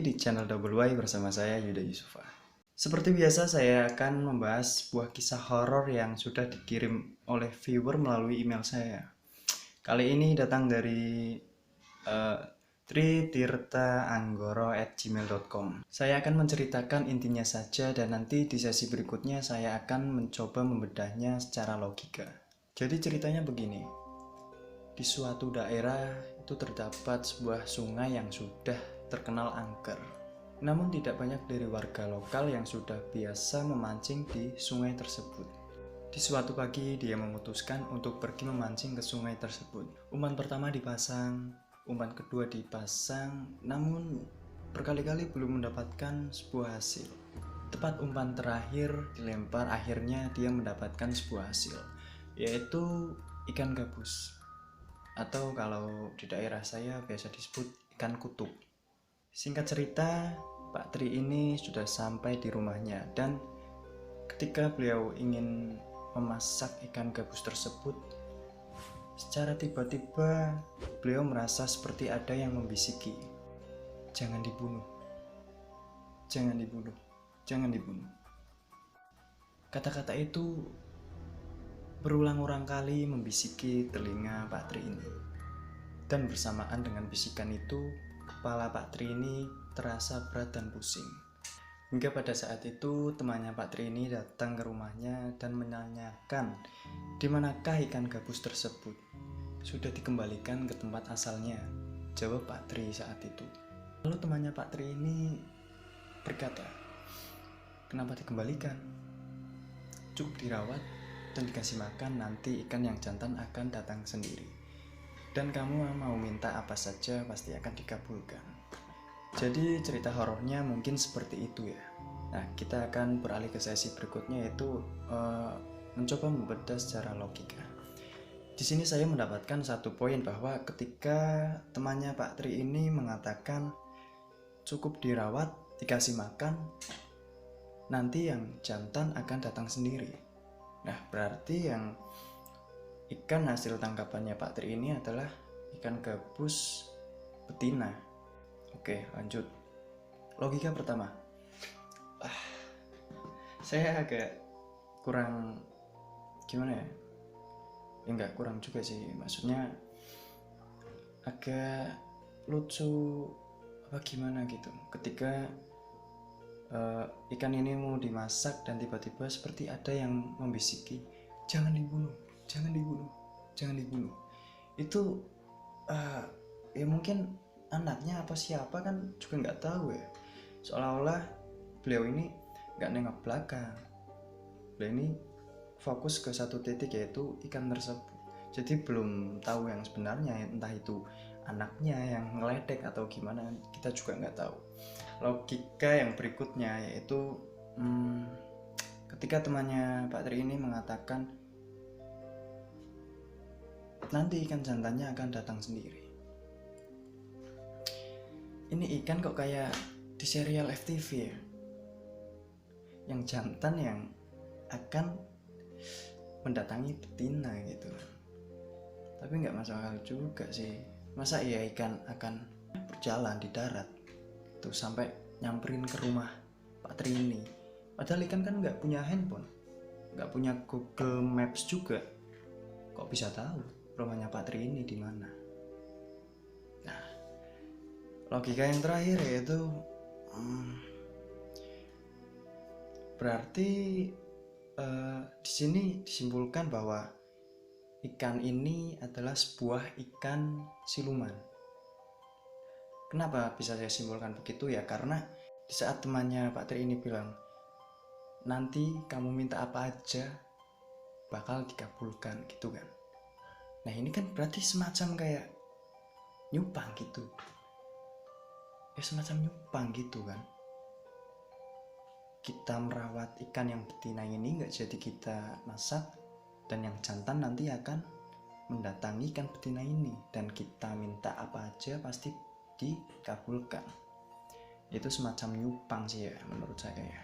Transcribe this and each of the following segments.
kembali di channel Double Y bersama saya Yuda Yusufa. Seperti biasa saya akan membahas sebuah kisah horor yang sudah dikirim oleh viewer melalui email saya. Kali ini datang dari tritirtaanggoro@gmail.com. Saya akan menceritakan intinya saja dan nanti di sesi berikutnya saya akan mencoba membedahnya secara logika. Jadi ceritanya begini. Di suatu daerah itu terdapat sebuah sungai yang sudah terkenal angker. Namun tidak banyak dari warga lokal yang sudah biasa memancing di sungai tersebut. Di suatu pagi dia memutuskan untuk pergi memancing ke sungai tersebut. Umpan pertama dipasang, umpan kedua dipasang, namun berkali-kali belum mendapatkan sebuah hasil. Tepat umpan terakhir dilempar, akhirnya dia mendapatkan sebuah hasil, yaitu ikan gabus. Atau kalau di daerah saya biasa disebut ikan kutub. Singkat cerita, Pak Tri ini sudah sampai di rumahnya dan ketika beliau ingin memasak ikan gabus tersebut, secara tiba-tiba beliau merasa seperti ada yang membisiki, "Jangan dibunuh, jangan dibunuh, jangan dibunuh." Kata-kata itu berulang-ulang kali membisiki telinga Pak Tri ini. Dan bersamaan dengan bisikan itu, kepala Pak Tri ini terasa berat dan pusing. Hingga pada saat itu temannya Pak Tri ini datang ke rumahnya dan menanyakan di manakah ikan gabus tersebut. Sudah dikembalikan ke tempat asalnya, jawab Pak Tri saat itu. Lalu temannya Pak Tri ini berkata, "Kenapa dikembalikan? Cukup dirawat dan dikasih makan, nanti ikan yang jantan akan datang sendiri. Dan kamu mau minta apa saja pasti akan dikabulkan." Jadi cerita horornya mungkin seperti itu ya. Nah, kita akan beralih ke sesi berikutnya, yaitu mencoba membedah secara logika. Di sini saya mendapatkan satu poin bahwa ketika temannya Pak Tri ini mengatakan cukup dirawat, dikasih makan, nanti yang jantan akan datang sendiri. Nah, berarti yang ikan hasil tangkapannya Pak Tri ini adalah ikan gabus betina. Oke, lanjut. Logika pertama. Saya agak kurang gimana ya? Ya enggak kurang juga sih. Maksudnya agak lucu apa gimana gitu. Ketika ikan ini mau dimasak dan tiba-tiba seperti ada yang membisiki, "Jangan dibunuh, jangan dibunuh, jangan dibunuh." Itu ya mungkin anaknya apa siapa kan juga nggak tahu ya. Seolah-olah beliau ini nggak nengok belakang. Beliau ini fokus ke satu titik, yaitu ikan tersebut. Jadi belum tahu yang sebenarnya, entah itu anaknya yang ngeledek atau gimana, kita juga nggak tahu. Logika yang berikutnya yaitu ketika temannya Pak Tri ini mengatakan nanti ikan jantannya akan datang sendiri. Ini ikan kok kayak di serial FTV ya, yang jantan yang akan mendatangi betina gitu. Tapi nggak masuk akal juga sih. Masa iya ikan akan berjalan di darat tuh sampai nyamperin ke rumah Pak Tri ini? Padahal ikan kan nggak punya handphone, nggak punya Google Maps juga. Kok bisa tahu rumahnya Pak Tri ini di mana? Nah, logika yang terakhir yaitu berarti di sini disimpulkan bahwa ikan ini adalah sebuah ikan siluman. Kenapa bisa saya simpulkan begitu ya? Karena di saat temannya Pak Tri ini bilang, "Nanti kamu minta apa aja bakal dikabulkan," gitu kan. Nah, ini kan berarti semacam kayak nyupang gitu. Ya semacam nyupang gitu kan. Kita merawat ikan yang betina ini nggak jadi kita masak, dan yang jantan nanti akan mendatangi ikan betina ini, dan kita minta apa aja pasti dikabulkan. Itu semacam nyupang sih ya menurut saya ya.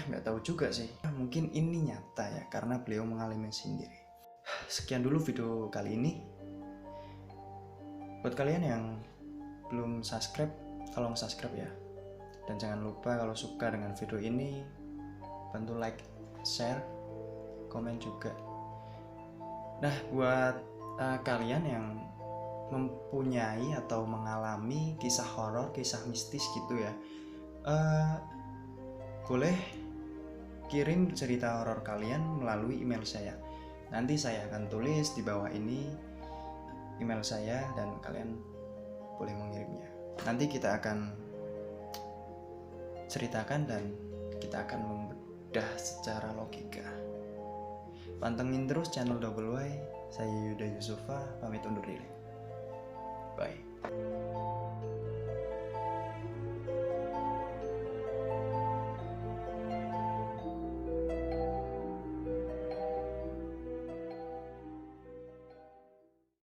Nggak tahu juga sih, mungkin ini nyata ya karena beliau mengalami sendiri. Sekian dulu video kali ini. Buat kalian yang belum subscribe, tolong subscribe ya. Dan jangan lupa kalau suka dengan video ini, bantu like, share, komen juga. Nah, buat kalian yang mempunyai atau mengalami kisah horor, kisah mistis gitu ya, boleh kirim cerita horor kalian melalui email saya. Nanti saya akan tulis di bawah ini email saya dan kalian boleh mengirimnya. Nanti kita akan ceritakan dan kita akan membedah secara logika. Pantengin terus channel Double Y. Saya Yuda Yusufa, pamit undur diri. Bye.